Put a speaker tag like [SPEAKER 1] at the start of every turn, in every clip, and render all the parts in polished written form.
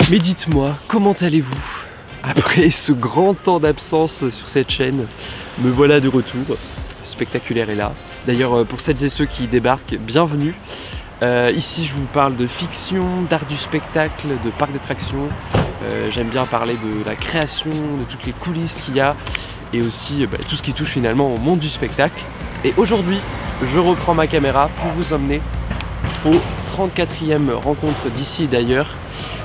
[SPEAKER 1] Mais dites-moi, comment allez-vous? Après ce grand temps d'absence sur cette chaîne, me voilà de retour. Spectaculaire est là. D'ailleurs, pour celles et ceux qui débarquent, bienvenue. Ici, je vous parle de fiction, d'art du spectacle, de parc d'attractions. J'aime bien parler de la création, de toutes les coulisses qu'il y a et aussi tout ce qui touche finalement au monde du spectacle. Et aujourd'hui, je reprends ma caméra pour vous emmener au 34e rencontre d'ici et d'ailleurs,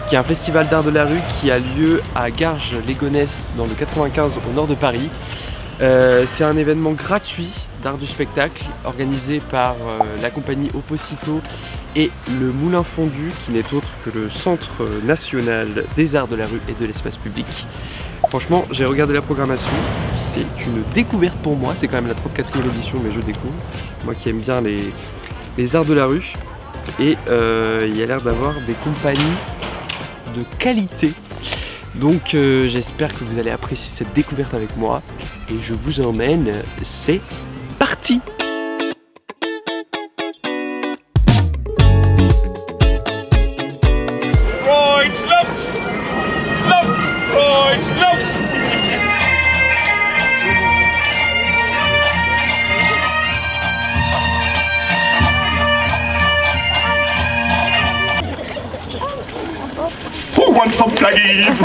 [SPEAKER 1] qui est un festival d'art de la rue qui a lieu à Garges-les-Gonesse dans le 95 au nord de Paris. C'est un événement gratuit d'art du spectacle organisé par la compagnie Opposito et le Moulin Fondu, qui n'est autre que le Centre national des arts de la rue et de l'espace public. Franchement, j'ai regardé la programmation, c'est une découverte pour moi, c'est quand même la 34e édition mais je découvre, moi qui aime bien les arts de la rue, et il y a l'air d'avoir des compagnies de qualité. Donc j'espère que vous allez apprécier cette découverte avec moi et je vous emmène, c'est parti!
[SPEAKER 2] Who wants some flaggies?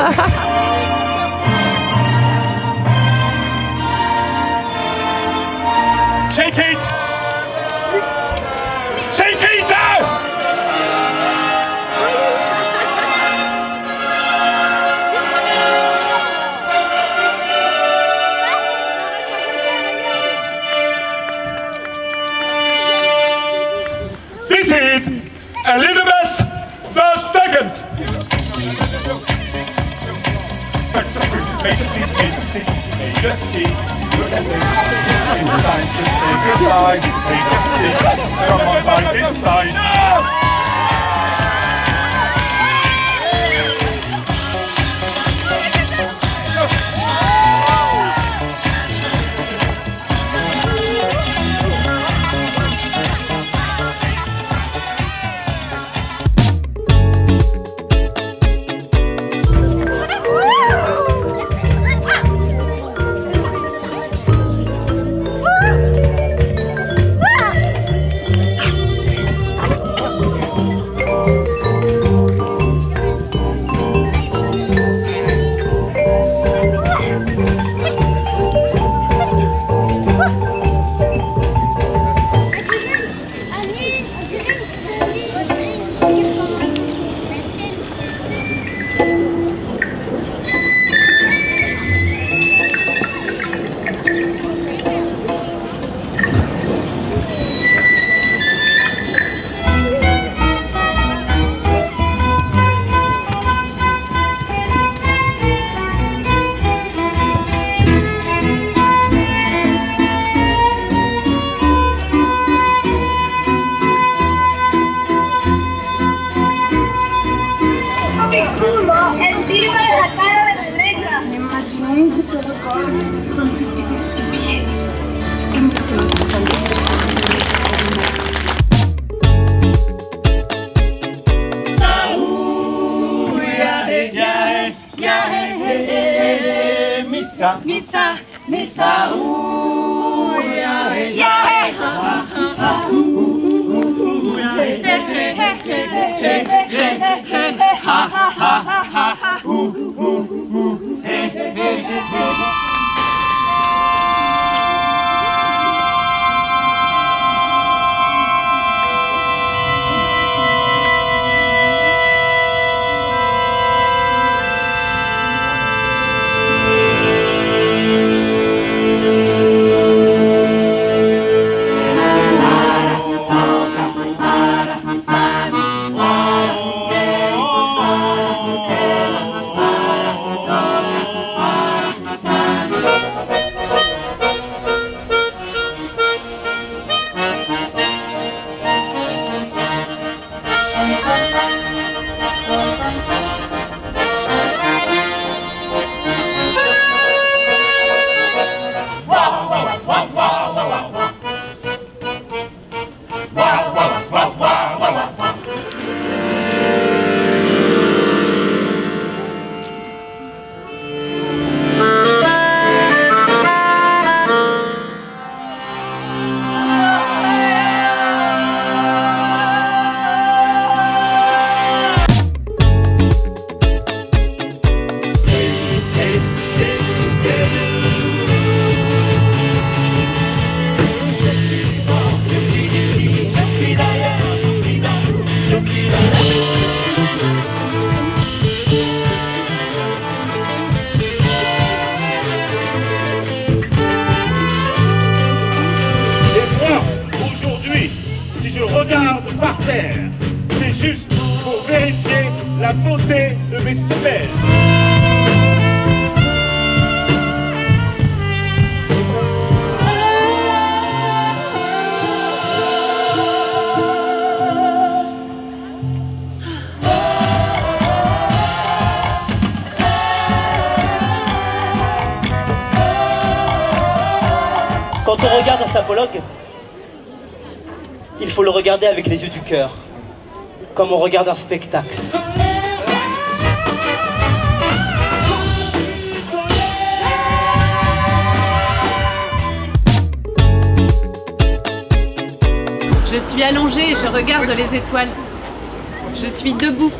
[SPEAKER 2] Shake it! Shake it! This is Elizabeth II. Majesty, look at this. It's time to say goodbye. Majesty, come on by this side.
[SPEAKER 3] Immaginiamo questo ricordo con tutti questi piedi e iniziamo a fare le persone
[SPEAKER 4] Missa, missa, missa,
[SPEAKER 2] de Bessebelle.
[SPEAKER 5] Quand on regarde un sapologue, il faut le regarder avec les yeux du cœur, comme on regarde un spectacle.
[SPEAKER 4] Je suis allongée et je regarde les étoiles. Je suis debout.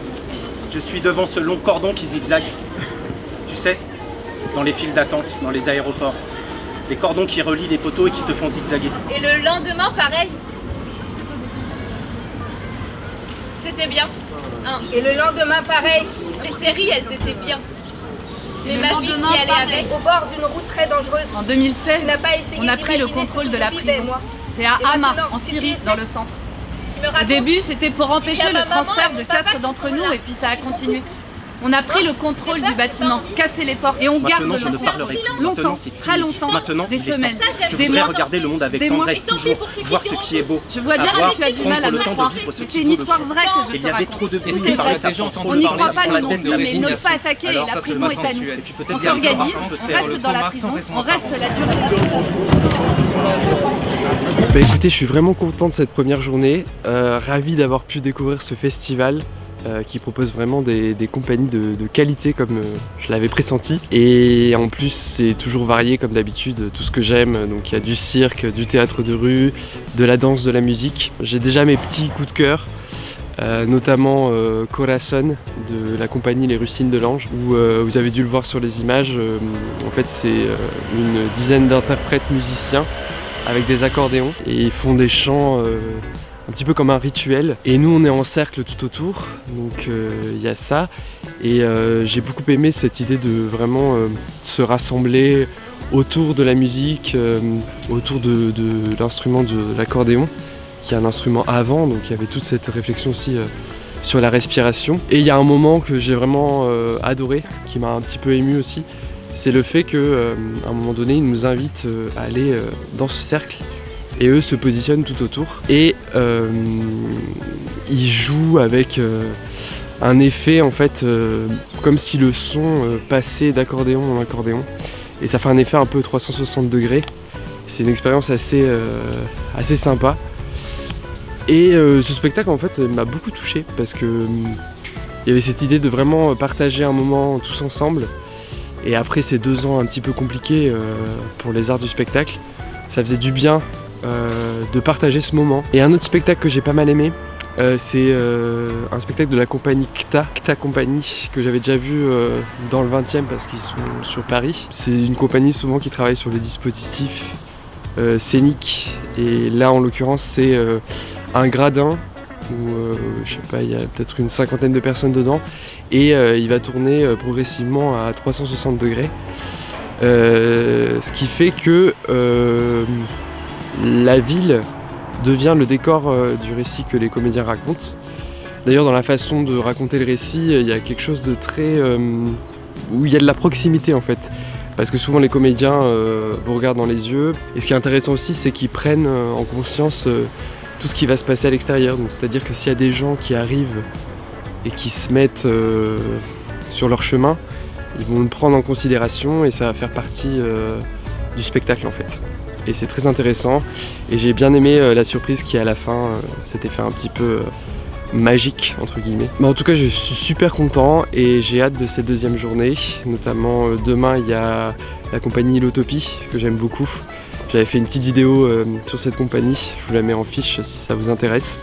[SPEAKER 6] Je suis devant ce long cordon qui zigzague. Tu sais, dans les files d'attente, dans les aéroports. Les cordons qui relient les poteaux et qui te font zigzaguer.
[SPEAKER 7] Et le lendemain, pareil. C'était bien. Hein.
[SPEAKER 8] Et le lendemain, pareil.
[SPEAKER 7] Les séries, elles étaient bien. Mais
[SPEAKER 4] le
[SPEAKER 7] ma vie
[SPEAKER 4] lendemain,
[SPEAKER 7] qui allait
[SPEAKER 4] pareil.
[SPEAKER 7] avec.
[SPEAKER 8] Au bord d'une route très dangereuse.
[SPEAKER 4] En 2016,
[SPEAKER 8] Tu n'as pas essayé
[SPEAKER 4] on a pris le
[SPEAKER 8] d'imaginer
[SPEAKER 4] contrôle
[SPEAKER 8] ce
[SPEAKER 4] de
[SPEAKER 8] que
[SPEAKER 4] la
[SPEAKER 8] je vivais,
[SPEAKER 4] prison.
[SPEAKER 8] moi.
[SPEAKER 4] C'est à
[SPEAKER 8] Et
[SPEAKER 4] Hama,
[SPEAKER 8] maintenant,
[SPEAKER 4] en
[SPEAKER 8] si tu
[SPEAKER 4] Syrie,
[SPEAKER 8] essaies-
[SPEAKER 4] dans le centre.
[SPEAKER 7] Tu me
[SPEAKER 4] Au
[SPEAKER 7] racontes.
[SPEAKER 4] début, c'était pour empêcher
[SPEAKER 7] Il y a
[SPEAKER 4] le
[SPEAKER 7] ma maman
[SPEAKER 4] transfert
[SPEAKER 7] et
[SPEAKER 4] de
[SPEAKER 7] mon papa
[SPEAKER 4] 4
[SPEAKER 7] qui
[SPEAKER 4] d'entre
[SPEAKER 7] sont
[SPEAKER 4] nous
[SPEAKER 7] là.
[SPEAKER 4] et puis ça a
[SPEAKER 7] Ils font
[SPEAKER 4] continué. On a pris le contrôle du bâtiment, cassé les portes et on garde
[SPEAKER 6] Maintenant, je ne
[SPEAKER 4] le
[SPEAKER 6] parlerai plus.
[SPEAKER 4] longtemps,
[SPEAKER 6] Maintenant, c'est
[SPEAKER 4] très
[SPEAKER 6] fini.
[SPEAKER 4] longtemps,
[SPEAKER 6] Maintenant,
[SPEAKER 4] des
[SPEAKER 6] il est temps.
[SPEAKER 4] semaines,
[SPEAKER 7] Ça, j'aime
[SPEAKER 6] Je
[SPEAKER 4] des
[SPEAKER 6] voudrais
[SPEAKER 4] mois,
[SPEAKER 6] regarder le monde avec
[SPEAKER 4] des mois.
[SPEAKER 6] tendresse
[SPEAKER 7] Et tant pis
[SPEAKER 6] toujours,
[SPEAKER 7] pour ceux qui
[SPEAKER 6] voir ce
[SPEAKER 7] diront
[SPEAKER 6] qui est
[SPEAKER 7] tous.
[SPEAKER 6] beau.
[SPEAKER 4] Je vois bien
[SPEAKER 6] savoir
[SPEAKER 4] que tu as du mal à
[SPEAKER 6] prendre
[SPEAKER 4] le
[SPEAKER 6] le temps
[SPEAKER 4] croire,
[SPEAKER 6] de vivre ce
[SPEAKER 4] mais
[SPEAKER 6] qui
[SPEAKER 4] c'est une
[SPEAKER 6] vaut le
[SPEAKER 4] histoire
[SPEAKER 6] coup.
[SPEAKER 4] vraie que je
[SPEAKER 6] Il
[SPEAKER 4] te
[SPEAKER 6] y avait
[SPEAKER 4] raconte.
[SPEAKER 6] trop de bruit,
[SPEAKER 4] Est-ce que
[SPEAKER 6] il parlait,
[SPEAKER 4] tu
[SPEAKER 6] ça
[SPEAKER 4] as
[SPEAKER 6] prend trop
[SPEAKER 4] On
[SPEAKER 6] de
[SPEAKER 4] n'y
[SPEAKER 6] temps,
[SPEAKER 4] croit pas,
[SPEAKER 6] sur
[SPEAKER 4] nous
[SPEAKER 6] la
[SPEAKER 4] non
[SPEAKER 6] tête
[SPEAKER 4] plus,
[SPEAKER 6] de
[SPEAKER 4] mais ils n'osent
[SPEAKER 6] résignation.
[SPEAKER 4] pas attaquer et
[SPEAKER 6] Alors
[SPEAKER 4] la
[SPEAKER 6] ça,
[SPEAKER 4] prison
[SPEAKER 6] c'est
[SPEAKER 4] est à nous.
[SPEAKER 6] sensuel. Et puis peut-être
[SPEAKER 4] On
[SPEAKER 6] dire
[SPEAKER 4] s'organise,
[SPEAKER 6] par contre,
[SPEAKER 4] on reste
[SPEAKER 6] le
[SPEAKER 4] dans la
[SPEAKER 6] coma
[SPEAKER 4] prison,
[SPEAKER 6] sans
[SPEAKER 4] on
[SPEAKER 6] raison
[SPEAKER 4] reste
[SPEAKER 6] apparente.
[SPEAKER 4] la durée.
[SPEAKER 1] Bah écoutez, je suis vraiment content de cette première journée, ravi d'avoir pu découvrir ce festival qui propose vraiment des compagnies de qualité comme je l'avais pressenti. Et en plus c'est toujours varié comme d'habitude, tout ce que j'aime, donc il y a du cirque, du théâtre de rue, de la danse, de la musique. J'ai déjà mes petits coups de cœur. Notamment Corazon de la compagnie Les Russines de l'Ange, où vous avez dû le voir sur les images. En fait c'est une dizaine d'interprètes musiciens avec des accordéons et ils font des chants un petit peu comme un rituel, et nous on est en cercle tout autour, donc il y a ça, et j'ai beaucoup aimé cette idée de vraiment se rassembler autour de la musique, autour de l'instrument de l'accordéon, qui est un instrument à vent, donc il y avait toute cette réflexion aussi sur la respiration. Et il y a un moment que j'ai vraiment adoré, qui m'a un petit peu ému aussi, c'est le fait qu'à un moment donné, ils nous invitent à aller dans ce cercle, et eux se positionnent tout autour, et ils jouent avec un effet en fait, comme si le son passait d'accordéon en accordéon, et ça fait un effet un peu 360 degrés. C'est une expérience assez sympa. Et ce spectacle en fait m'a beaucoup touché parce que il y avait cette idée de vraiment partager un moment tous ensemble. Et après ces 2 ans un petit peu compliqués pour les arts du spectacle, ça faisait du bien de partager ce moment. Et un autre spectacle que j'ai pas mal aimé, c'est un spectacle de la compagnie Kta Compagnie, que j'avais déjà vu dans le 20e parce qu'ils sont sur Paris. C'est une compagnie souvent qui travaille sur les dispositifs scéniques, et là en l'occurrence c'est un gradin où je sais pas, il y a peut-être une 50aine de personnes dedans, et il va tourner progressivement à 360 degrés, ce qui fait que la ville devient le décor du récit que les comédiens racontent. D'ailleurs dans la façon de raconter le récit, il y a quelque chose de très où il y a de la proximité en fait, parce que souvent les comédiens vous regardent dans les yeux, et ce qui est intéressant aussi c'est qu'ils prennent en conscience tout ce qui va se passer à l'extérieur. Donc c'est-à-dire que s'il y a des gens qui arrivent et qui se mettent sur leur chemin, ils vont le prendre en considération et ça va faire partie du spectacle en fait. Et c'est très intéressant, et j'ai bien aimé la surprise qui à la fin cet effet un petit peu magique entre guillemets. Mais en tout cas je suis super content et j'ai hâte de cette 2e journée, notamment demain il y a la compagnie L'Utopie que j'aime beaucoup. J'avais fait une petite vidéo sur cette compagnie, je vous la mets en fiche si ça vous intéresse.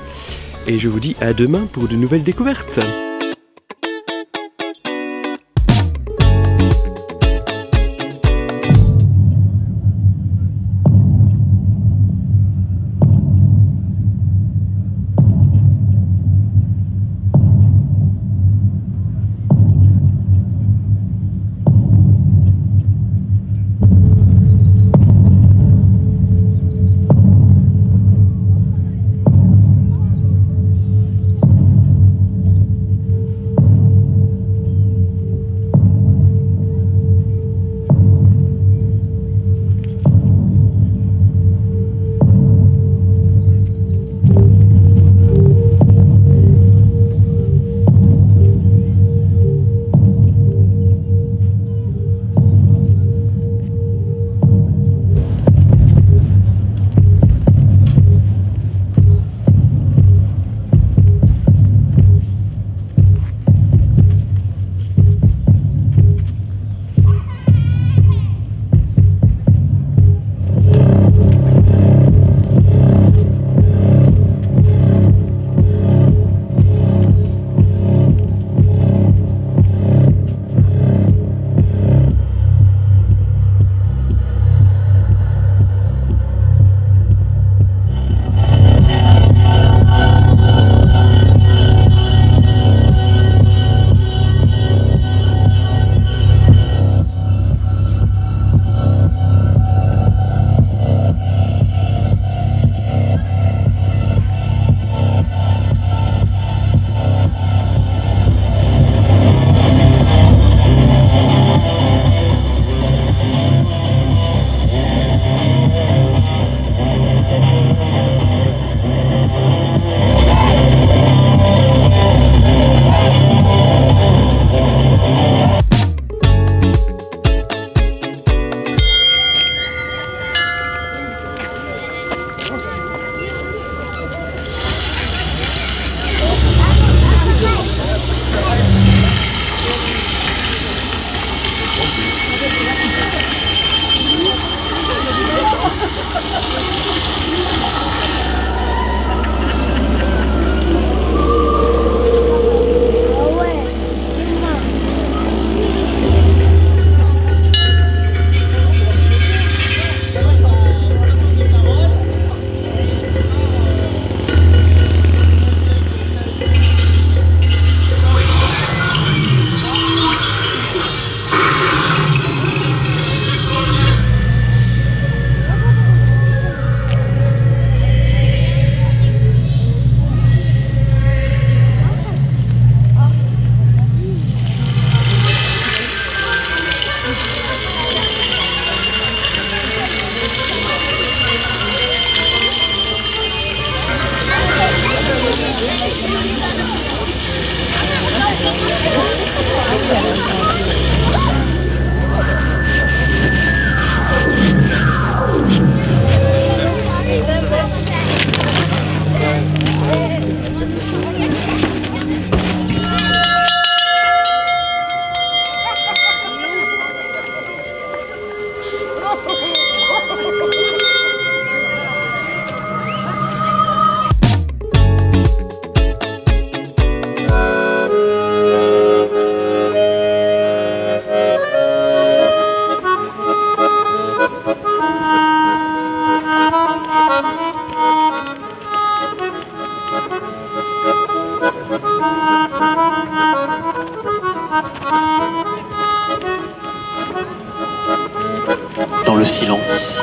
[SPEAKER 1] Et je vous dis à demain pour de nouvelles découvertes.
[SPEAKER 9] Dans le silence,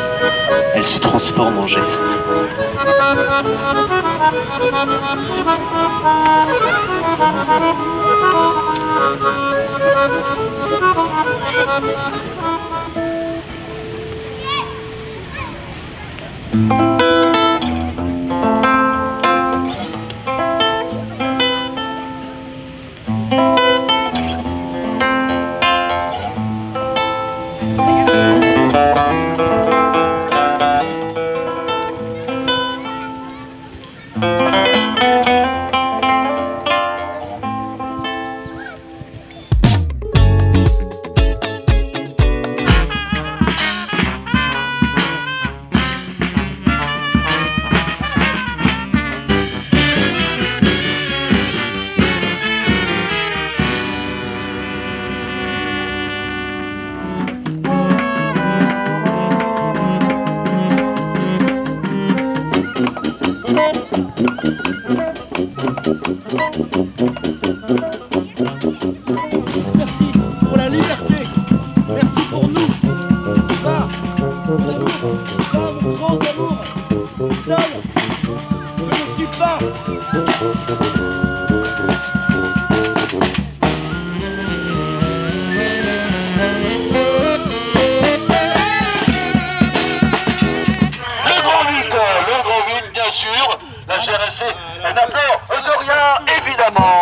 [SPEAKER 9] elle se transforme en geste.
[SPEAKER 10] Merci pour la liberté. Merci pour nous. Va, mon grand amour. Seul, je ne suis pas.
[SPEAKER 11] Le grand vide, bien sûr. La GRSC, elle n'a peur de rien, évidemment.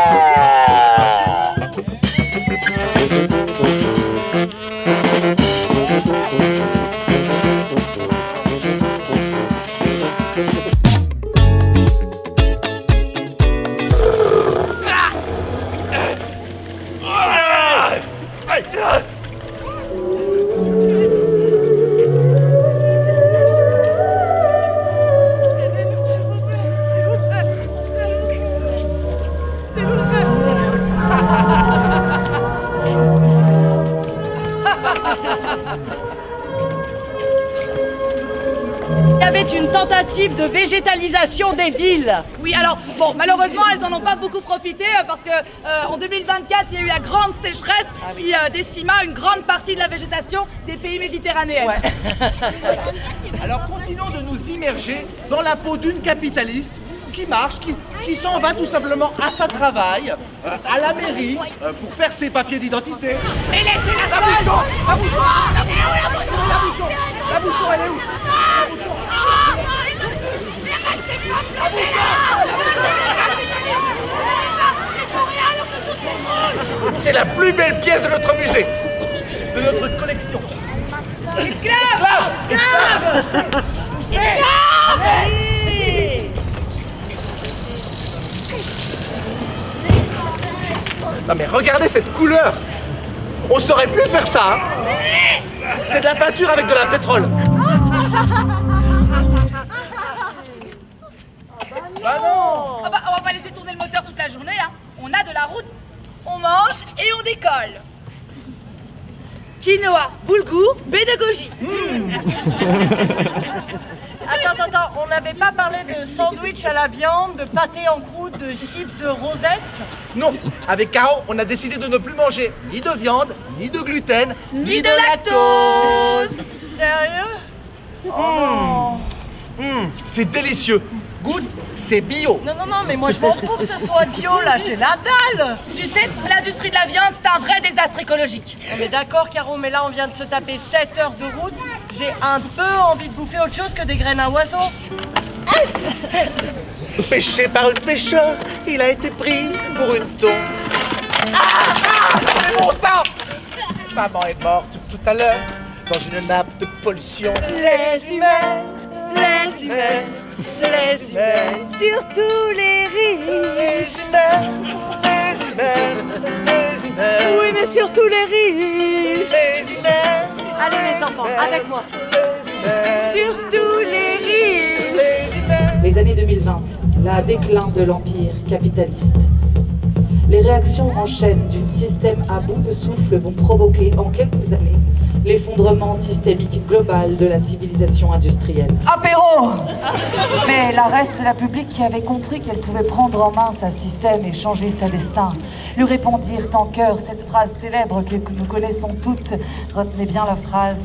[SPEAKER 8] Il y avait une tentative de végétalisation des villes.
[SPEAKER 12] Oui, alors, bon, malheureusement, elles n'en ont pas beaucoup profité parce que en 2024, il y a eu la grande sécheresse qui décima une grande partie de la végétation des pays méditerranéens.
[SPEAKER 10] Alors continuons de nous immerger dans la peau d'une capitaliste qui marche, qui s'en va tout simplement à son travail, à la mairie, pour faire ses papiers d'identité.
[SPEAKER 12] Mais laissez-la
[SPEAKER 10] La bouchon, la bouchon, la bouchon, la bouchon, elle est où? C'est la plus belle pièce de notre musée, de notre collection.
[SPEAKER 12] Esclave!
[SPEAKER 8] Esclave!
[SPEAKER 12] Esclave!
[SPEAKER 10] Non mais regardez cette couleur. On saurait plus faire ça, hein. C'est de la peinture avec de la pétrole. Bah non.
[SPEAKER 12] Ah bah, on va pas laisser tourner le moteur toute la journée, hein. On a de la route, on mange et on décolle. Quinoa, boulgour, pédagogie.
[SPEAKER 8] Attends, on n'avait pas parlé de sandwich à la viande, de pâté en croûte, de chips de rosette?
[SPEAKER 10] Non, avec Caro, on a décidé de ne plus manger ni de viande, ni de gluten,
[SPEAKER 12] Ni de lactose.
[SPEAKER 8] Sérieux?
[SPEAKER 10] C'est délicieux. Goûte, c'est bio.
[SPEAKER 8] Non, mais moi je m'en fous que ce soit bio, là, j'ai la dalle.
[SPEAKER 12] Tu sais, l'industrie de la viande, c'est un vrai désastre écologique.
[SPEAKER 8] Non, mais d'accord, Caro, mais là on vient de se taper 7 heures de route. J'ai un peu envie de bouffer autre chose que des graines à oiseaux.
[SPEAKER 10] Pêché par une pêcheur, il a été prise pour une taupe. C'est bon ça. Maman est morte tout à l'heure dans une nappe de pollution.
[SPEAKER 8] Les humains, les humains, les humains, surtout les riches.
[SPEAKER 10] Les humains.
[SPEAKER 8] Oui, mais surtout les riches.
[SPEAKER 10] Les humains.
[SPEAKER 8] Allez les enfants, avec moi. Surtout les riches.
[SPEAKER 13] Les années 2020, la déclin de l'empire capitaliste. Les réactions en chaîne du système à bout de souffle vont provoquer en quelques années l'effondrement systémique global de la civilisation industrielle.
[SPEAKER 12] Apéro! Mais la reste de la public qui avait compris qu'elle pouvait prendre en main sa système et changer sa destin, lui répondirent en chœur cette phrase célèbre que nous connaissons toutes. Retenez bien la phrase.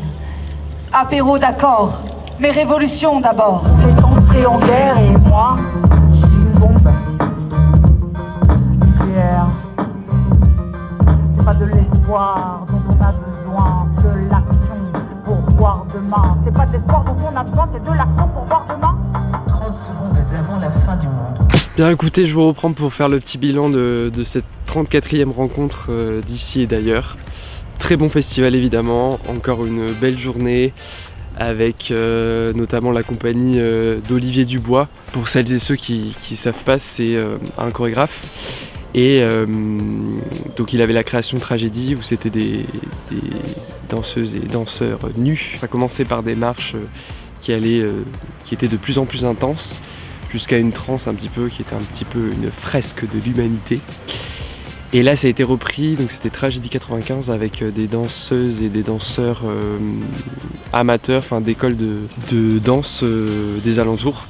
[SPEAKER 12] Apéro d'accord, mais révolution d'abord. T'es entré en guerre et moi, je suis une bombe nucléaire. C'est pas de l'espoir dont on a besoin, c'est de l'action pour voir demain. C'est pas de l'espoir dont on a besoin, c'est de l'action pour voir demain. 30 secondes avant la fin du monde.
[SPEAKER 1] Bien écoutez, je vous reprends pour faire le petit bilan de cette 34e rencontre d'ici et d'ailleurs. Très bon festival évidemment, encore une belle journée avec notamment la compagnie d'Olivier Dubois. Pour celles et ceux qui savent pas, c'est un chorégraphe. Et donc il avait la création Tragédie où c'était des danseuses et danseurs nus. Ça commençait par des marches qui étaient de plus en plus intenses jusqu'à une transe un petit peu qui était un petit peu une fresque de l'humanité. Et là ça a été repris, donc c'était Tragédie 95 avec des danseuses et des danseurs amateurs, enfin d'écoles de danse des alentours.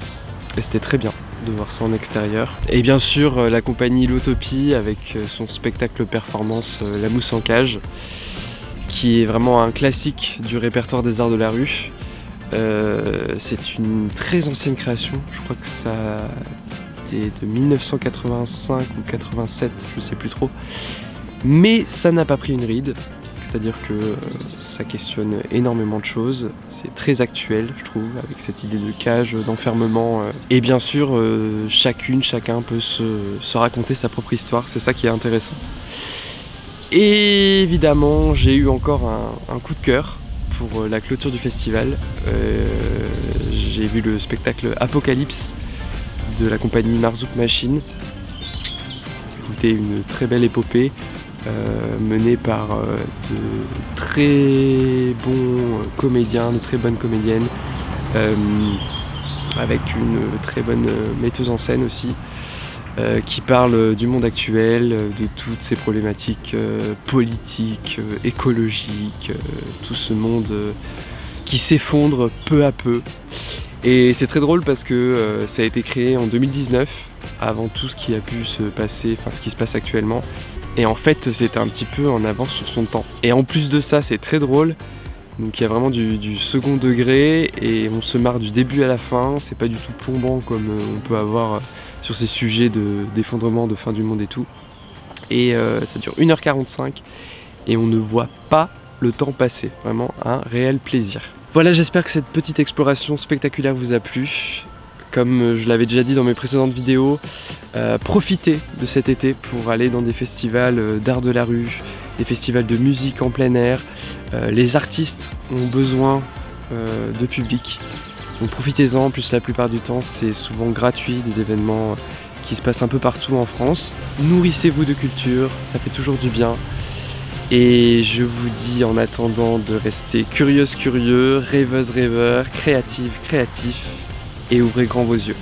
[SPEAKER 1] Et c'était très bien de voir ça en extérieur. Et bien sûr la compagnie L'Utopie avec son spectacle performance La Mousse en cage, qui est vraiment un classique du répertoire des arts de la rue. C'est une très ancienne création, je crois que ça était de 1985 ou 87, je sais plus trop. Mais ça n'a pas pris une ride, c'est-à-dire que ça questionne énormément de choses. C'est très actuel, je trouve, avec cette idée de cage, d'enfermement. Et bien sûr, chacun peut se raconter sa propre histoire, c'est ça qui est intéressant. Et évidemment, j'ai eu encore un coup de cœur pour la clôture du festival. J'ai vu le spectacle Apocalypse de la compagnie Marzouk Machine. Écoutez, une très belle épopée menée par de très bons comédiens, de très bonnes comédiennes, avec une très bonne metteuse en scène aussi, qui parle du monde actuel, de toutes ces problématiques politiques, écologiques, tout ce monde qui s'effondre peu à peu. Et c'est très drôle parce que ça a été créé en 2019, avant tout ce qui a pu se passer, enfin ce qui se passe actuellement. Et en fait, c'était un petit peu en avance sur son temps. Et en plus de ça, c'est très drôle. Donc il y a vraiment du second degré et on se marre du début à la fin. C'est pas du tout plombant comme on peut avoir sur ces sujets d'effondrement, de fin du monde et tout. Et ça dure 1h45 et on ne voit pas le temps passer. Vraiment un réel plaisir. Voilà, j'espère que cette petite exploration spectaculaire vous a plu. Comme je l'avais déjà dit dans mes précédentes vidéos, profitez de cet été pour aller dans des festivals d'art de la rue, des festivals de musique en plein air. Les artistes ont besoin de public, donc profitez-en. En plus, la plupart du temps, c'est souvent gratuit, des événements qui se passent un peu partout en France. Nourrissez-vous de culture, ça fait toujours du bien. Et je vous dis en attendant de rester curieux, rêveuse, rêveur, créatif, et ouvrez grand vos yeux.